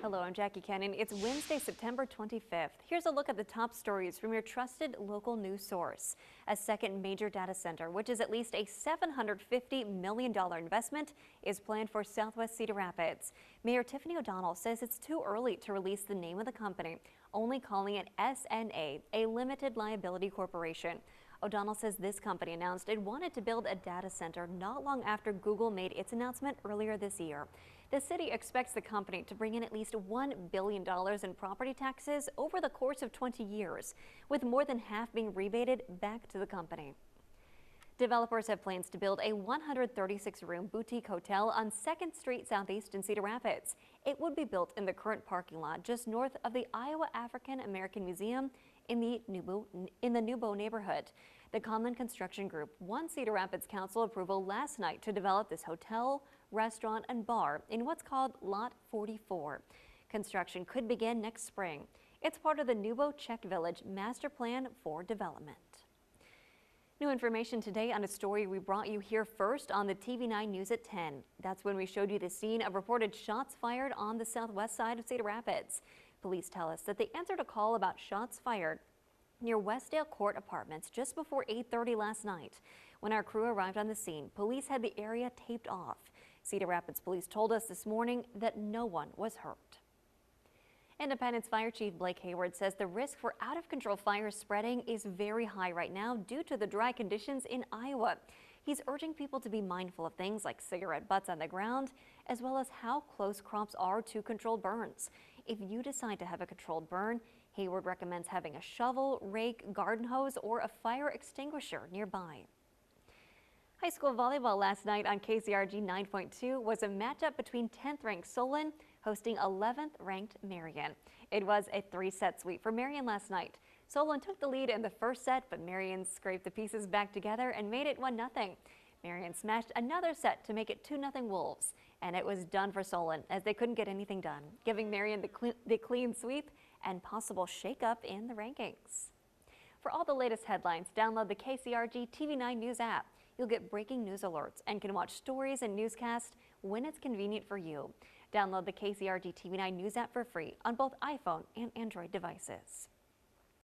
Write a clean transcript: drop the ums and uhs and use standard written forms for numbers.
Hello, I'm Jackie Cannon. It's Wednesday, September 25th. Here's a look at the top stories from your trusted local news source. A second major data center, which is at least a $750 million investment, is planned for Southwest Cedar Rapids. Mayor Tiffany O'Donnell says it's too early to release the name of the company, only calling it SNA, a limited liability corporation. O'Donnell says this company announced it wanted to build a data center not long after Google made its announcement earlier this year. The city expects the company to bring in at least $1 billion in property taxes over the course of 20 years, with more than half being rebated back to the company. Developers have plans to build a 136-room boutique hotel on 2nd Street Southeast in Cedar Rapids. It would be built in the current parking lot just north of the Iowa African American Museum in the Nubo neighborhood. The Conlon Construction Group won Cedar Rapids Council approval last night to develop this hotel, restaurant, and bar in what's called Lot 44. Construction could begin next spring. It's part of the Nubo Czech Village Master Plan for Development. New information today on a story we brought you here first on the TV9 News at 10. That's when we showed you the scene of reported shots fired on the southwest side of Cedar Rapids. Police tell us that they answered a call about shots fired near Westdale Court Apartments just before 8:30 last night. When our crew arrived on the scene, police had the area taped off. Cedar Rapids police told us this morning that no one was hurt. Independence Fire Chief Blake Hayward says the risk for out-of-control fires spreading is very high right now due to the dry conditions in Iowa. He's urging people to be mindful of things like cigarette butts on the ground, as well as how close crops are to controlled burns. If you decide to have a controlled burn, Hayward recommends having a shovel, rake, garden hose, or a fire extinguisher nearby. High school volleyball last night on KCRG 9.2 was a matchup between 10th-ranked Solon hosting 11th-ranked Marion. It was a 3-set sweep for Marion last night. Solon took the lead in the first set, but Marion scraped the pieces back together and made it 1-0. Marion smashed another set to make it 2-0 Wolves, and it was done for Solon as they couldn't get anything done, giving Marion the clean sweep and possible shakeup in the rankings. For all the latest headlines, download the KCRG TV9 News app. You'll get breaking news alerts and can watch stories and newscasts when it's convenient for you. Download the KCRG TV9 News app for free on both iPhone and Android devices.